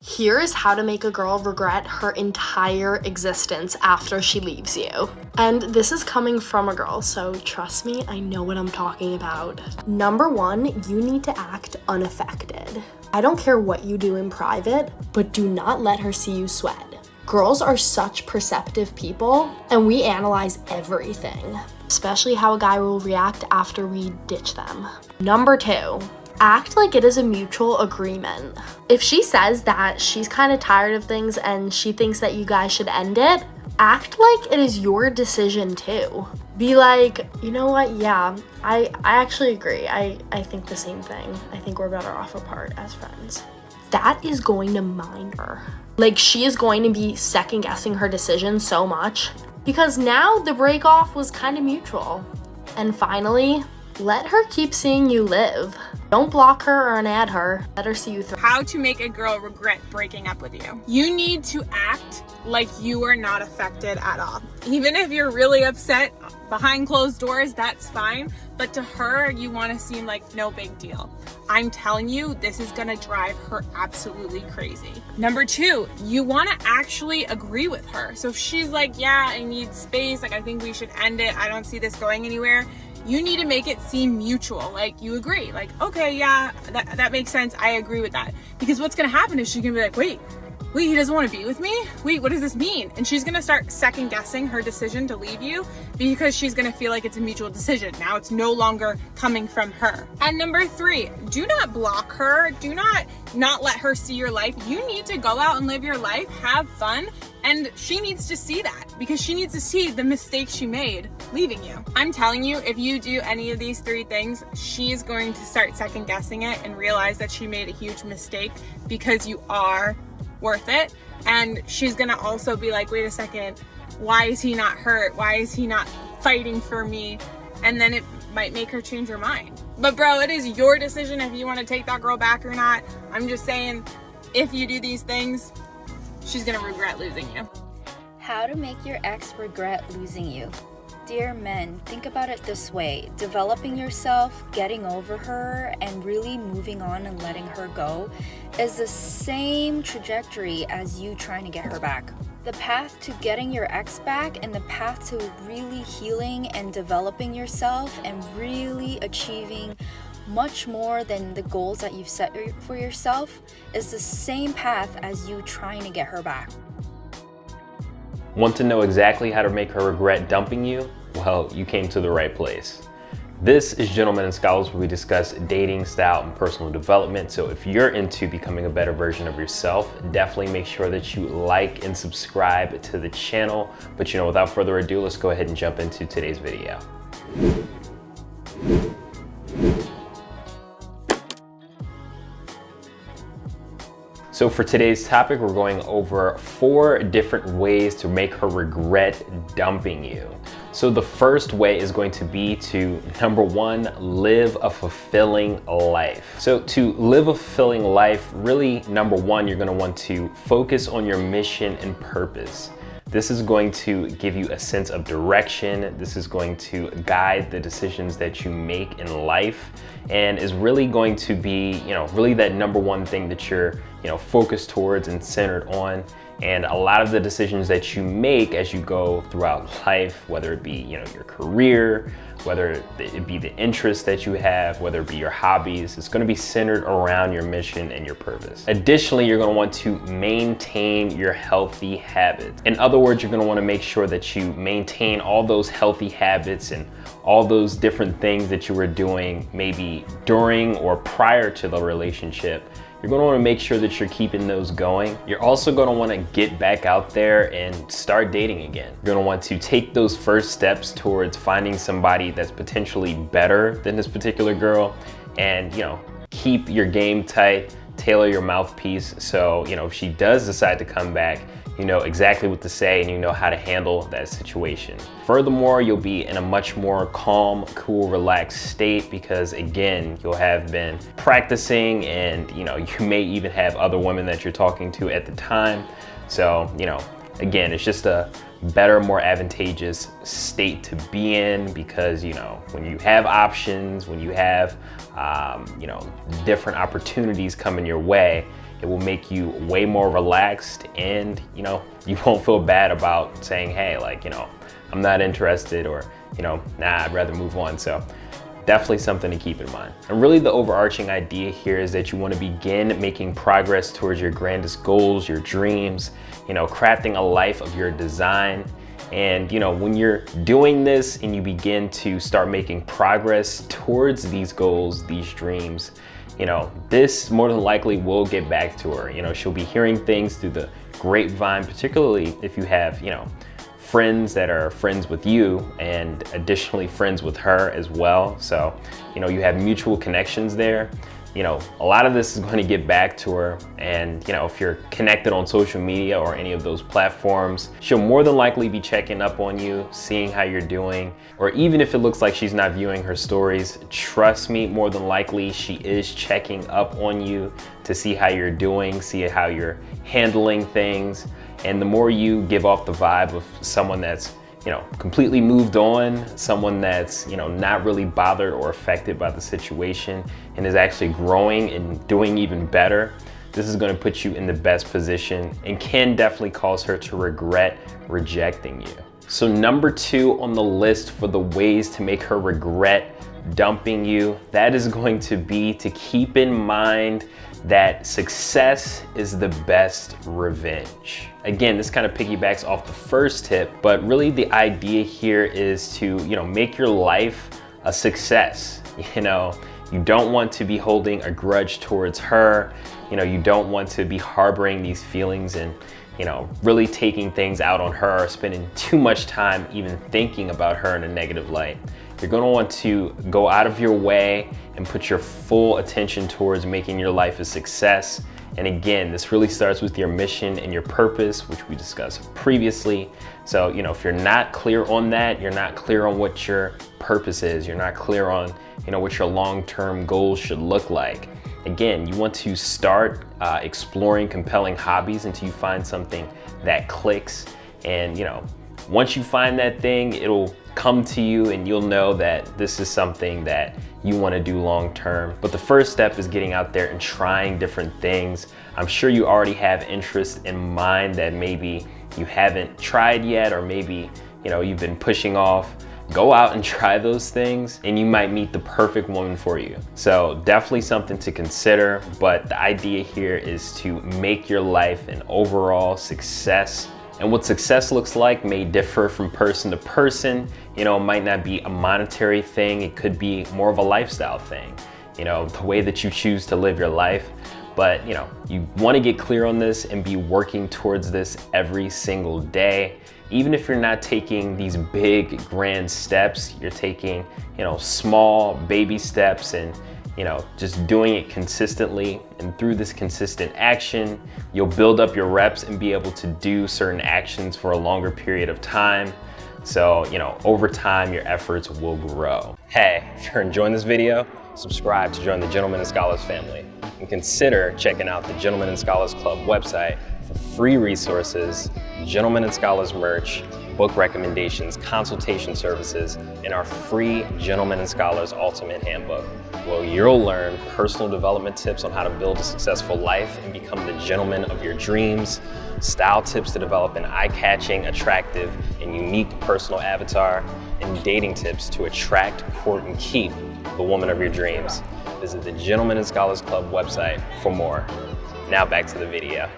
Here is how to make a girl regret her entire existence after she leaves you. And this is coming from a girl, so trust me, I know what I'm talking about. Number one, you need to act unaffected. I don't care what you do in private, but do not let her see you sweat. Girls are such perceptive people, and we analyze everything, especially how a guy will react after we ditch them. Number two, act like it is a mutual agreement. If she says that she's kind of tired of things and she thinks that you guys should end it, act like it is your decision too. Be like, you know what, yeah, I actually agree. I think the same thing. I think we're better off apart as friends. That is going to mind her. Like, she is going to be second guessing her decision so much because now the break off was kind of mutual. And finally, let her keep seeing you live. Don't block her or unadd her. Let her see you through. How to make a girl regret breaking up with you. You need to act like you are not affected at all. Even if you're really upset behind closed doors, that's fine. But to her, you want to seem like no big deal. I'm telling you, this is gonna drive her absolutely crazy. Number two, you want to actually agree with her. So if she's like, yeah, I need space, like I think we should end it, I don't see this going anywhere, you need to make it seem mutual, like you agree, like, okay, yeah, that makes sense, I agree with that. Because what's gonna happen is she's gonna be like, wait, he doesn't want to be with me? Wait, what does this mean? And she's gonna start second guessing her decision to leave you because she's gonna feel like it's a mutual decision. Now it's no longer coming from her. And number three, do not block her. Do not let her see your life. You need to go out and live your life, have fun. And she needs to see that because she needs to see the mistakes she made leaving you. I'm telling you, if you do any of these three things, she's going to start second guessing it and realize that she made a huge mistake because you are worth it. And she's gonna also be like, wait a second, why is he not hurt? Why is he not fighting for me? And then it might make her change her mind. But bro, it is your decision if you want to take that girl back or not. I'm just saying, if you do these things, she's gonna regret losing you. How to make your ex regret losing you. Dear men, think about it this way. Developing yourself, getting over her, and really moving on and letting her go is the same trajectory as you trying to get her back. The path to getting your ex back and the path to really healing and developing yourself and really achieving much more than the goals that you've set for yourself is the same path as you trying to get her back. Want to know exactly how to make her regret dumping you? Well, you came to the right place. This is Gentlemen and Scholars, where we discuss dating, style, and personal development. So if you're into becoming a better version of yourself, definitely make sure that you like and subscribe to the channel. But without further ado, let's go ahead and jump into today's video. So for today's topic, we're going over 4 different ways to make her regret dumping you. So the first way is going to be to, number 1, live a fulfilling life. So to live a fulfilling life, really, number 1, you're gonna want to focus on your mission and purpose. This is going to give you a sense of direction. This is going to guide the decisions that you make in life, and is really going to be, really that number 1 thing that you're, focused towards and centered on. And a lot of the decisions that you make as you go throughout life, whether it be, your career, whether it be the interests that you have, whether it be your hobbies, it's gonna be centered around your mission and your purpose. Additionally, you're gonna want to maintain your healthy habits. In other words, you're gonna wanna make sure that you maintain all those healthy habits and all those different things that you were doing maybe during or prior to the relationship. You're gonna wanna make sure that you're keeping those going. You're also gonna wanna get back out there and start dating again. You're gonna want to take those first steps towards finding somebody that's potentially better than this particular girl, and keep your game tight, tailor your mouthpiece, so if she does decide to come back, you know exactly what to say and you know how to handle that situation. Furthermore, you'll be in a much more calm, cool, relaxed state because again, you'll have been practicing, and you may even have other women that you're talking to at the time. So, again, it's just a better, more advantageous state to be in because, when you have options, when you have, different opportunities coming your way, It will make you way more relaxed, and you won't feel bad about saying, hey, like, I'm not interested, or, nah, I'd rather move on. So definitely something to keep in mind. And really the overarching idea here is that you want to begin making progress towards your grandest goals, your dreams, crafting a life of your design. And when you're doing this and you begin to start making progress towards these goals, these dreams, this more than likely will get back to her. She'll be hearing things through the grapevine, particularly if you have, friends that are friends with you and additionally friends with her as well. So, you have mutual connections there. A lot of this is going to get back to her, and if you're connected on social media or any of those platforms, she'll more than likely be checking up on you, seeing how you're doing. Or even if it looks like she's not viewing her stories, trust me, more than likely she is checking up on you to see how you're doing, see how you're handling things. And the more you give off the vibe of someone that's completely moved on, someone that's, not really bothered or affected by the situation and is actually growing and doing even better, this is going to put you in the best position and can definitely cause her to regret rejecting you. So number 2 on the list for the ways to make her regret dumping you, that is going to be to keep in mind that success is the best revenge. Again, this kind of piggybacks off the first tip, but really the idea here is to, make your life a success. You don't want to be holding a grudge towards her. You don't want to be harboring these feelings and, really taking things out on her, or spending too much time even thinking about her in a negative light. You're going to want to go out of your way and put your full attention towards making your life a success. And again, this really starts with your mission and your purpose, which we discussed previously. So, if you're not clear on that, you're not clear on what your purpose is, you're not clear on, what your long-term goals should look like. Again, you want to start exploring compelling hobbies until you find something that clicks. And, once you find that thing, it'll come to you and you'll know that this is something that you want to do long term. But the first step is getting out there and trying different things. I'm sure you already have interests in mind that maybe you haven't tried yet, or maybe you've been pushing off. Go out and try those things and you might meet the perfect woman for you. So definitely something to consider, but the idea here is to make your life an overall success. And what success looks like may differ from person to person. It might not be a monetary thing. It could be more of a lifestyle thing, the way that you choose to live your life. But, you want to get clear on this and be working towards this every single day. Even if you're not taking these big, grand steps, you're taking, small baby steps and, just doing it consistently. And through this consistent action, you'll build up your reps and be able to do certain actions for a longer period of time. So, over time, your efforts will grow. Hey, if you're enjoying this video, subscribe to join the Gentlemen and Scholars family. And consider checking out the Gentlemen and Scholars Club website for free resources, Gentlemen and Scholars merch, book recommendations, consultation services, and our free Gentlemen and Scholars Ultimate Handbook, where you'll learn personal development tips on how to build a successful life and become the gentleman of your dreams, style tips to develop an eye-catching, attractive, and unique personal avatar, and dating tips to attract, court, and keep the woman of your dreams. Visit the Gentlemen and Scholars Club website for more. Now back to the video.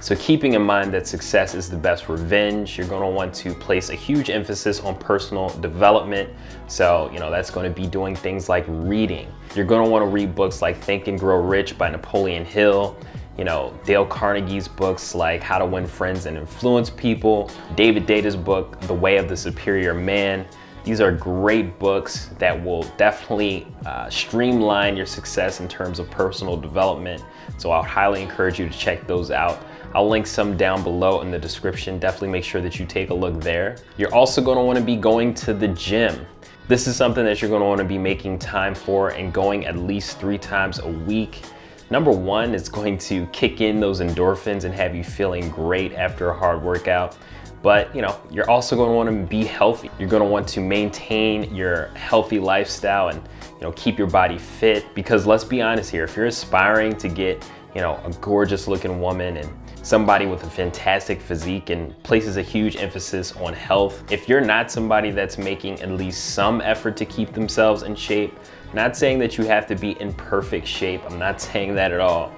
So keeping in mind that success is the best revenge, you're going to want to place a huge emphasis on personal development. So, that's going to be doing things like reading. You're going to want to read books like Think and Grow Rich by Napoleon Hill, Dale Carnegie's books like How to Win Friends and Influence People, David Deda's book, The Way of the Superior Man. These are great books that will definitely streamline your success in terms of personal development. So I would highly encourage you to check those out. I'll link some down below in the description. Definitely make sure that you take a look there. You're also going to want to be going to the gym. This is something that you're going to want to be making time for and going at least 3 times a week. Number 1, it's going to kick in those endorphins and have you feeling great after a hard workout. But you're also going to want to be healthy. You're going to want to maintain your healthy lifestyle and keep your body fit, because let's be honest here, if you're aspiring to get a gorgeous looking woman and somebody with a fantastic physique and places a huge emphasis on health. If you're not somebody that's making at least some effort to keep themselves in shape, not saying that you have to be in perfect shape, I'm not saying that at all,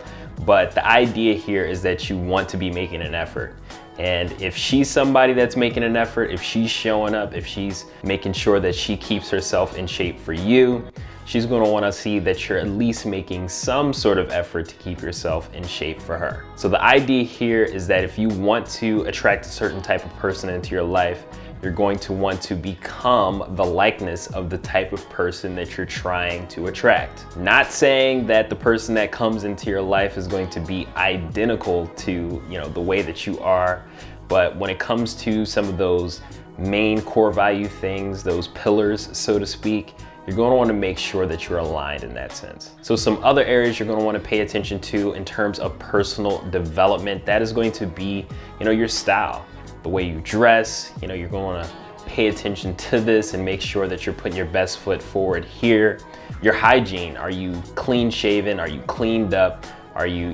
but the idea here is that you want to be making an effort. And if she's somebody that's making an effort, if she's showing up, if she's making sure that she keeps herself in shape for you, she's gonna wanna see that you're at least making some sort of effort to keep yourself in shape for her. So the idea here is that if you want to attract a certain type of person into your life, you're going to want to become the likeness of the type of person that you're trying to attract. Not saying that the person that comes into your life is going to be identical to, the way that you are, but when it comes to some of those main core value things, those pillars, so to speak, you're going to want to make sure that you're aligned in that sense. So some other areas you're going to want to pay attention to in terms of personal development, that is going to be, your style. The way you dress, you're going to want to pay attention to this and make sure that you're putting your best foot forward here. Your hygiene, are you clean shaven? Are you cleaned up? Are you,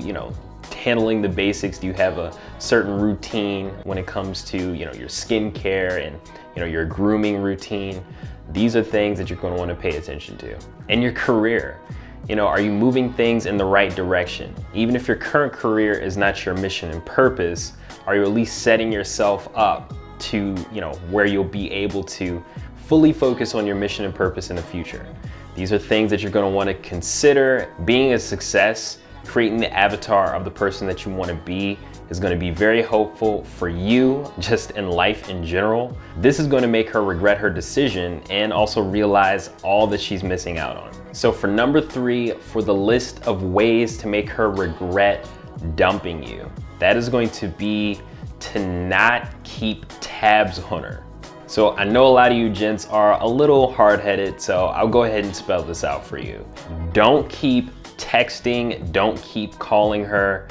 handling the basics? Do you have a certain routine when it comes to, your skincare and, your grooming routine? These are things that you're going to want to pay attention to. And your career. Are you moving things in the right direction? Even if your current career is not your mission and purpose, are you at least setting yourself up to, where you'll be able to fully focus on your mission and purpose in the future? These are things that you're going to want to consider. Being a success, creating the avatar of the person that you want to be is going to be very hopeful for you just in life in general. This is going to make her regret her decision and also realize all that she's missing out on. So for number 3, for the list of ways to make her regret dumping you, that is going to be to not keep tabs on her. So I know a lot of you gents are a little hard-headed, so I'll go ahead and spell this out for you. Don't keep texting, don't keep calling her,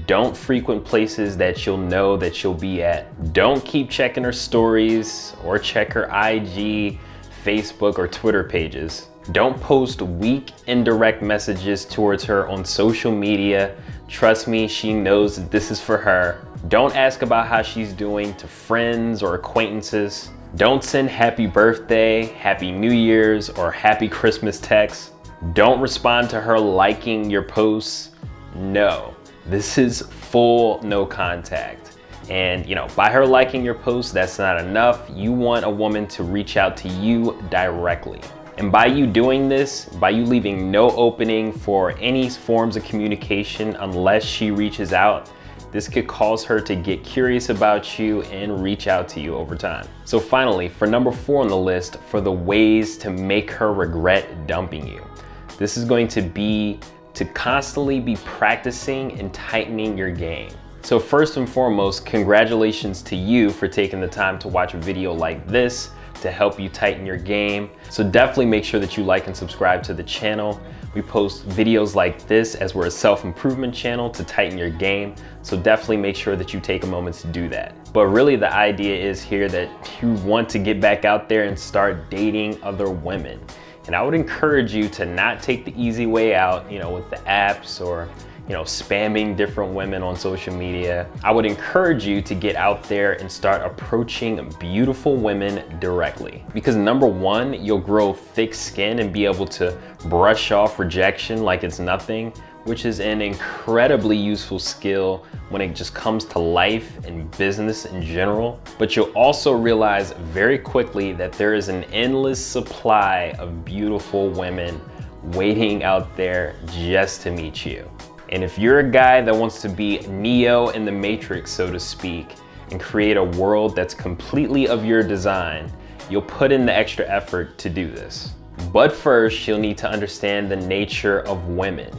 don't frequent places that you'll know that she'll be at. Don't keep checking her stories or check her IG, Facebook, or Twitter pages. Don't post weak, indirect messages towards her on social media. Trust me, she knows that this is for her. Don't ask about how she's doing to friends or acquaintances. Don't send happy birthday, happy New Year's, or happy Christmas texts. Don't respond to her liking your posts. No, this is full no contact. And by her liking your posts, that's not enough. You want a woman to reach out to you directly. And by you doing this, by you leaving no opening for any forms of communication unless she reaches out, this could cause her to get curious about you and reach out to you over time. So finally, for number 4 on the list, for the ways to make her regret dumping you, this is going to be to constantly be practicing and tightening your game. So first and foremost, congratulations to you for taking the time to watch a video like this to help you tighten your game. So definitely make sure that you like and subscribe to the channel. We post videos like this as we're a self-improvement channel to tighten your game. So definitely make sure that you take a moment to do that. But really the idea is here that you want to get back out there and start dating other women. And I would encourage you to not take the easy way out, with the apps or spamming different women on social media. I would encourage you to get out there and start approaching beautiful women directly. Because number 1, you'll grow thick skin and be able to brush off rejection like it's nothing, which is an incredibly useful skill when it just comes to life and business in general. But you'll also realize very quickly that there is an endless supply of beautiful women waiting out there just to meet you. And if you're a guy that wants to be Neo in the Matrix, so to speak, and create a world that's completely of your design, you'll put in the extra effort to do this. But first, you'll need to understand the nature of women.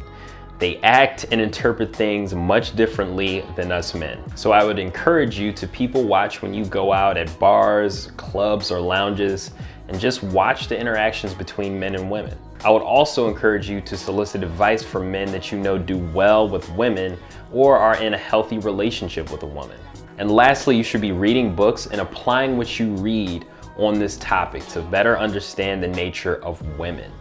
They act and interpret things much differently than us men. So I would encourage you to people watch when you go out at bars, clubs, or lounges, and just watch the interactions between men and women. I would also encourage you to solicit advice from men that you know do well with women or are in a healthy relationship with a woman. And lastly, you should be reading books and applying what you read on this topic to better understand the nature of women.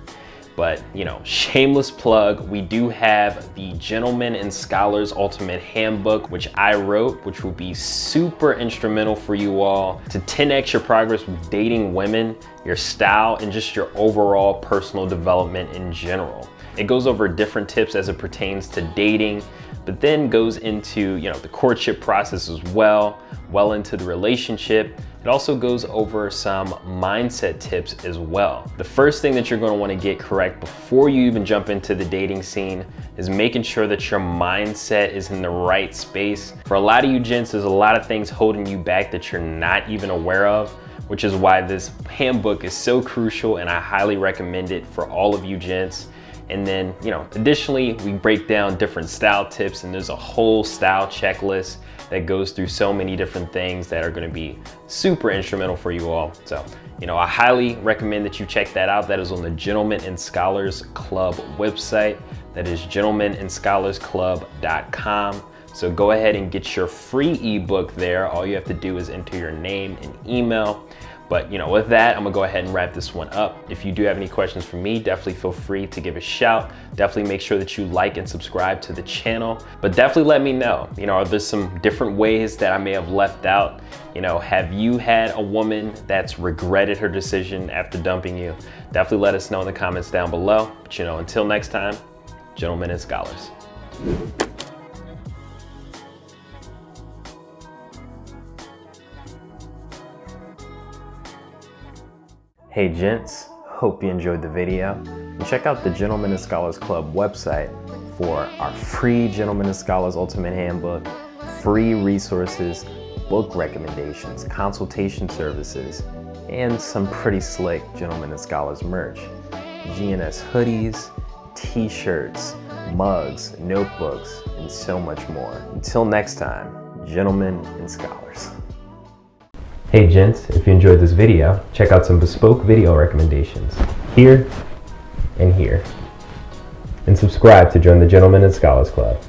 But, you know, shameless plug, we do have the Gentleman and Scholars Ultimate Handbook, which I wrote, which will be super instrumental for you all to 10x your progress with dating women, your style, and just your overall personal development in general. It goes over different tips as it pertains to dating, but then goes into, you know, the courtship process as well into the relationship. It also goes over some mindset tips as well. The first thing that you're going to want to get correct before you even jump into the dating scene is making sure that your mindset is in the right space. For a lot of you gents, there's a lot of things holding you back that you're not even aware of, which is why this handbook is so crucial, and I highly recommend it for all of you gents. And then, you know, additionally, we break down different style tips, and there's a whole style checklist that goes through so many different things that are going to be super instrumental for you all. So, you know, I highly recommend that you check that out. That is on the Gentlemen and Scholars Club website. That is gentlemenandscholarsclub.com. So go ahead and get your free ebook there. All you have to do is enter your name and email. But, you know, with that, I'm gonna go ahead and wrap this one up. If you do have any questions for me, definitely feel free to give a shout. Definitely make sure that you like and subscribe to the channel. But definitely let me know, you know, are there some different ways that I may have left out? You know, have you had a woman that's regretted her decision after dumping you? Definitely let us know in the comments down below. But, you know, until next time, Gentlemen and Scholars. Hey gents, hope you enjoyed the video. And check out the Gentlemen and Scholars Club website for our free Gentlemen and Scholars Ultimate Handbook, free resources, book recommendations, consultation services, and some pretty slick Gentlemen and Scholars merch. GNS hoodies, t-shirts, mugs, notebooks, and so much more. Until next time, Gentlemen and Scholars. Hey gents, if you enjoyed this video, check out some bespoke video recommendations here and here. And subscribe to join the Gentlemen and Scholars Club.